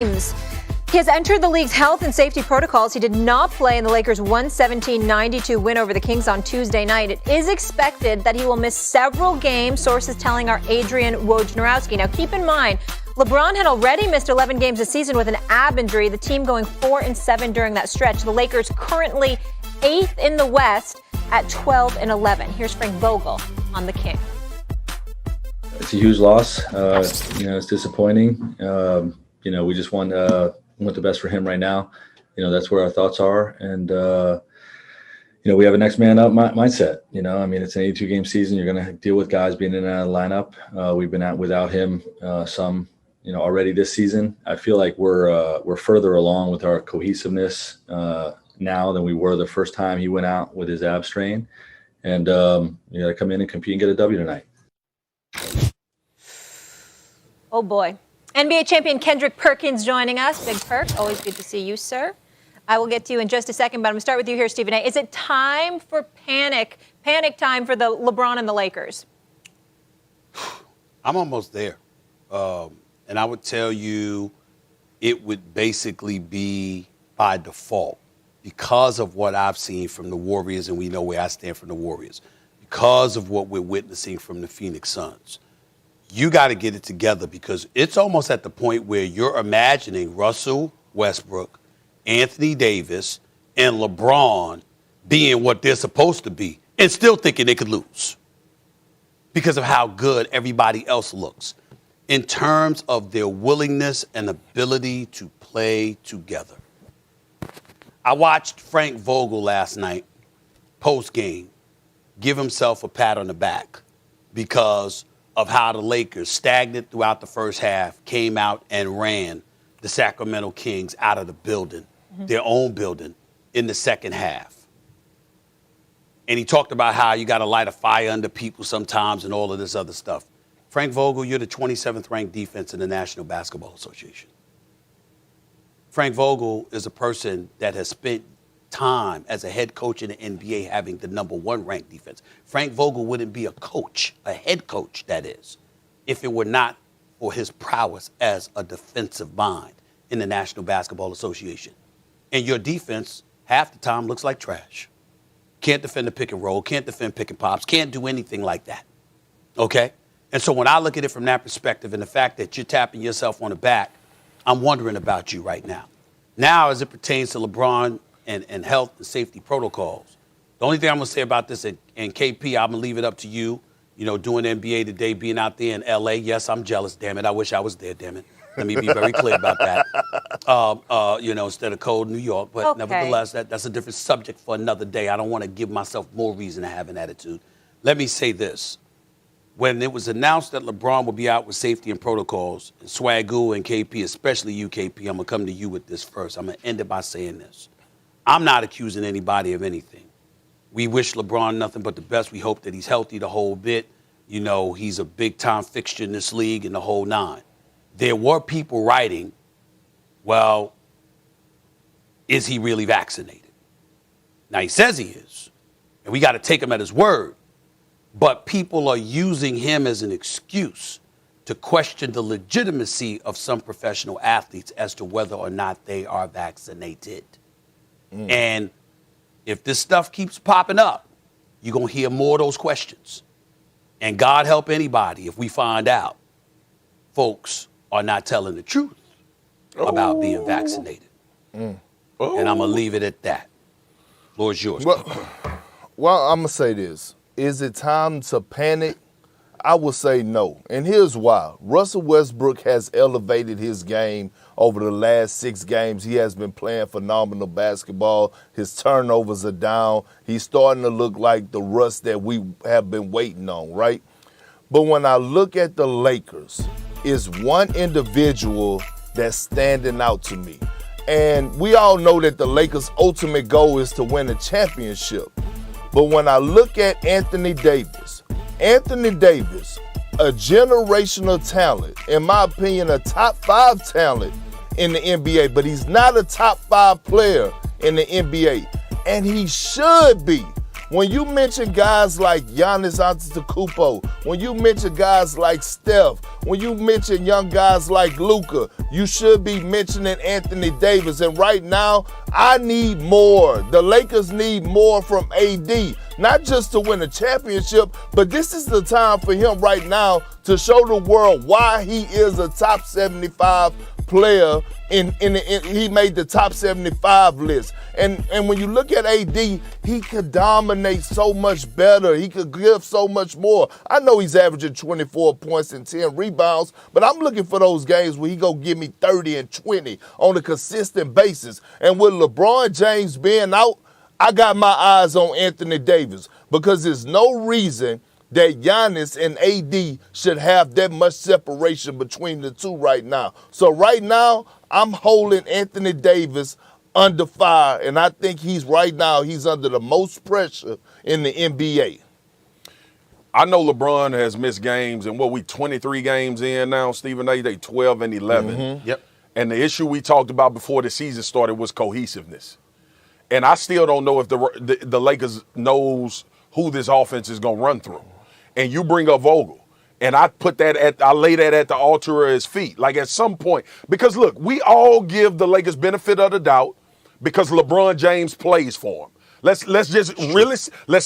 James. He has entered the league's health and safety protocols. He did not play in the Lakers' 117-92 win over the Kings on Tuesday night. It is expected that he will miss several games, sources telling our Adrian Wojnarowski. Now, keep in mind, LeBron had already missed 11 games this season with an ab injury, the team going 4-7 during that stretch. The Lakers currently 8th in the West at 12-11. Here's Frank Vogel on the Kings. It's a huge loss. It's disappointing. We just want the best for him right now. That's where our thoughts are. And, we have a next man up mindset. It's an 82-game season. You're going to deal with guys being in and out of the lineup. We've been out without him already this season. I feel like we're further along with our cohesiveness now than we were the first time he went out with his ab strain. And you got to come in and compete and get a W tonight. Oh, boy. NBA champion Kendrick Perkins joining us. Big Perk, always good to see you, sir. I will get to you in just a second, but I'm going to start with you here, Stephen A. Is it time for panic time for the LeBron and the Lakers? I'm almost there. And I would tell you it would basically be by default because of what I've seen from the Warriors, and we know where I stand from the Warriors, because of what we're witnessing from the Phoenix Suns. You got to get it together because it's almost at the point where you're imagining Russell Westbrook, Anthony Davis, and LeBron being what they're supposed to be and still thinking they could lose because of how good everybody else looks in terms of their willingness and ability to play together. I watched Frank Vogel last night, post-game, give himself a pat on the back because of how the Lakers, stagnant throughout the first half, came out and ran the Sacramento Kings out of the building, their own building, in the second half. And he talked about how you got to light a fire under people sometimes and all of this other stuff. Frank Vogel, you're the 27th ranked defense in the National Basketball Association. Frank Vogel is a person that has spent time as a head coach in the NBA having the number 1 ranked defense. Frank Vogel wouldn't be a coach, a head coach, that is, if it were not for his prowess as a defensive mind in the National Basketball Association. And your defense, half the time, looks like trash. Can't defend the pick and roll, can't defend pick and pops, can't do anything like that. Okay? And so when I look at it from that perspective and the fact that you're tapping yourself on the back, I'm wondering about you right now. Now, as it pertains to LeBron and health and safety protocols. The only thing I'm going to say about this, and KP, I'm going to leave it up to you, doing NBA today, being out there in L.A. Yes, I'm jealous, damn it. I wish I was there, damn it. Let me be very clear about that, instead of cold New York. But okay. Nevertheless, that's a different subject for another day. I don't want to give myself more reason to have an attitude. Let me say this. When it was announced that LeBron would be out with safety and protocols, and Swagoo and KP, especially you, KP, I'm going to come to you with this first. I'm going to end it by saying this. I'm not accusing anybody of anything. We wish LeBron nothing but the best. We hope that he's healthy the whole bit. He's a big-time fixture in this league and the whole nine. There were people writing, well, is he really vaccinated? Now, he says he is, and we got to take him at his word. But people are using him as an excuse to question the legitimacy of some professional athletes as to whether or not they are vaccinated. And if this stuff keeps popping up, you're going to hear more of those questions. And God help anybody if we find out folks are not telling the truth about being vaccinated. And I'm going to leave it at that. Floor's yours. Well, I'm going to say this. Is it time to panic? I would say no. And here's why. Russell Westbrook has elevated his game over the last 6 games. He has been playing phenomenal basketball. His turnovers are down. He's starting to look like the Russ that we have been waiting on, right? But when I look at the Lakers, it's one individual that's standing out to me. And we all know that the Lakers' ultimate goal is to win a championship. But when I look at Anthony Davis, a generational talent, in my opinion, a top 5 talent in the NBA, but he's not a top 5 player in the NBA. And he should be When you mention guys like Giannis Antetokounmpo, when you mention guys like Steph, when you mention young guys like Luka, you should be mentioning Anthony Davis. And right now, I need more. The Lakers need more from AD. Not just to win a championship, but this is the time for him right now to show the world why he is a top 75 player. He made the top 75 list. And when you look at AD, he could dominate so much better. He could give so much more. I know he's averaging 24 points and 10 rebounds, but I'm looking for those games where he go give me 30 and 20 on a consistent basis. And with LeBron James being out, I got my eyes on Anthony Davis because there's no reason that Giannis and AD should have that much separation between the two right now. So right now, I'm holding Anthony Davis under fire, and I think he's under the most pressure in the NBA. I know LeBron has missed games, and 23 games in now, Stephen A. They 12 and 11. Mm-hmm. Yep. And the issue we talked about before the season started was cohesiveness. And I still don't know if the Lakers knows who this offense is going to run through. And you bring up Vogel, and I lay that at the altar of his feet. Like at some point, because look, we all give the Lakers benefit of the doubt because LeBron James plays for him. Let's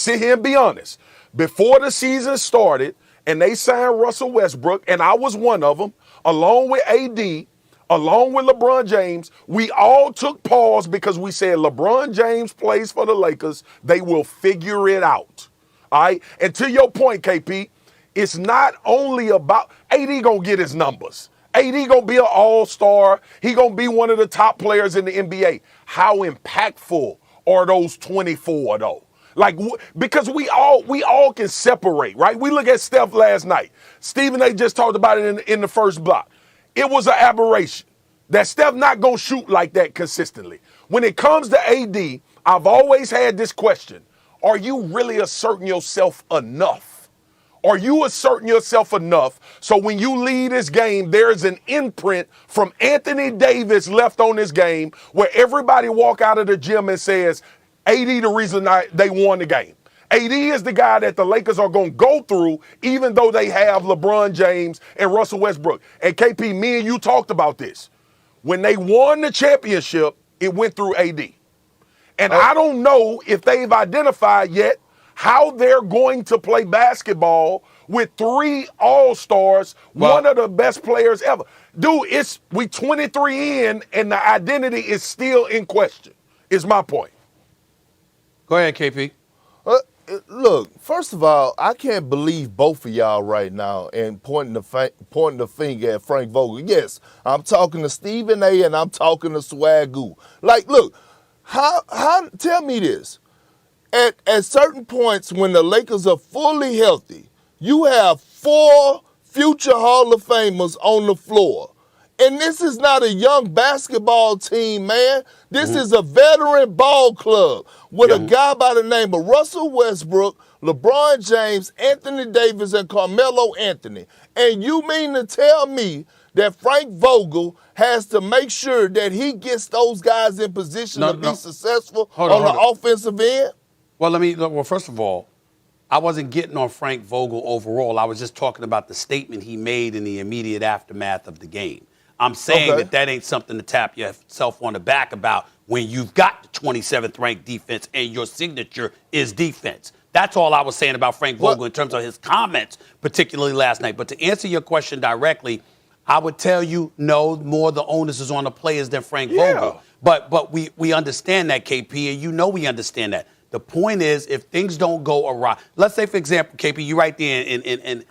sit here and be honest. Before the season started, and they signed Russell Westbrook, and I was one of them, along with AD. Along with LeBron James, we all took pause because we said LeBron James plays for the Lakers. They will figure it out. All right? And to your point, KP, it's not only about AD going to get his numbers. AD going to be an all-star. He going to be one of the top players in the NBA. How impactful are those 24, though? Like, because we all can separate, right? We look at Steph last night. Stephen A. just talked about it in the first block. It was an aberration that Steph not going to shoot like that consistently. When it comes to AD, I've always had this question. Are you really asserting yourself enough? Are you asserting yourself enough so when you leave this game, there's an imprint from Anthony Davis left on this game where everybody walk out of the gym and says, AD the reason they won the game. AD is the guy that the Lakers are going to go through, even though they have LeBron James and Russell Westbrook. And KP, me and you talked about this. When they won the championship, it went through AD. And I don't know if they've identified yet how they're going to play basketball with 3 all-stars, one of the best players ever. Dude, we 23 in, and the identity is still in question, is my point. Go ahead, KP. Look, first of all, I can't believe both of y'all right now and pointing the finger at Frank Vogel. Yes, I'm talking to Stephen A. and I'm talking to Swagoo. Like, look, how tell me this. At certain points when the Lakers are fully healthy, you have 4 future Hall of Famers on the floor. And this is not a young basketball team, man. This is a veteran ball club with a guy by the name of Russell Westbrook, LeBron James, Anthony Davis, and Carmelo Anthony. And you mean to tell me that Frank Vogel has to make sure that he gets those guys in position to be successful on the offensive end? Well, first of all, I wasn't getting on Frank Vogel overall. I was just talking about the statement he made in the immediate aftermath of the game. I'm saying that ain't something to tap yourself on the back about when you've got the 27th ranked defense and your signature is defense. That's all I was saying about Frank Vogel in terms of his comments, particularly last night. But to answer your question directly, I would tell you, no, more the onus is on the players than Frank Vogel. But we understand that, KP, and you know we understand that. The point is, if things don't go awry, let's say, for example, KP, you right there in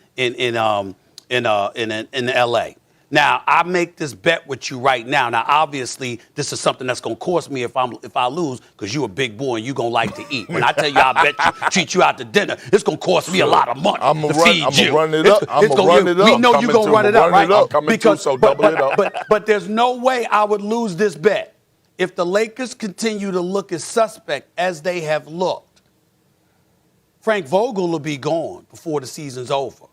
L.A. Now, I make this bet with you right now. Now, obviously, this is something that's going to cost me if I lose, because you're a big boy and you're going to like to eat. When I tell you I bet you, treat you out to dinner, it's going to cost me a lot of money to feed you. I'm going to run it up. We know you're going to run it up, right? I'm coming too, so double it up. But there's no way I would lose this bet. If the Lakers continue to look as suspect as they have looked, Frank Vogel will be gone before the season's over.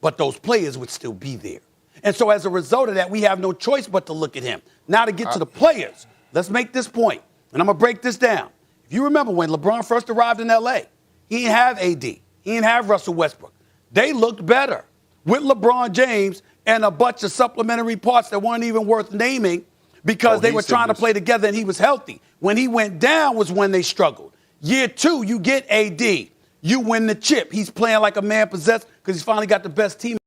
But those players would still be there. And so as a result of that, we have no choice but to look at him. Now to get to the players, let's make this point, and I'm going to break this down. If you remember when LeBron first arrived in L.A., He didn't have AD. He didn't have Russell Westbrook. They looked better with LeBron James and a bunch of supplementary parts that weren't even worth naming because they were trying to play together and he was healthy. When he went down was when they struggled. Year 2, you get AD. You win the chip. He's playing like a man possessed because he's finally got the best team.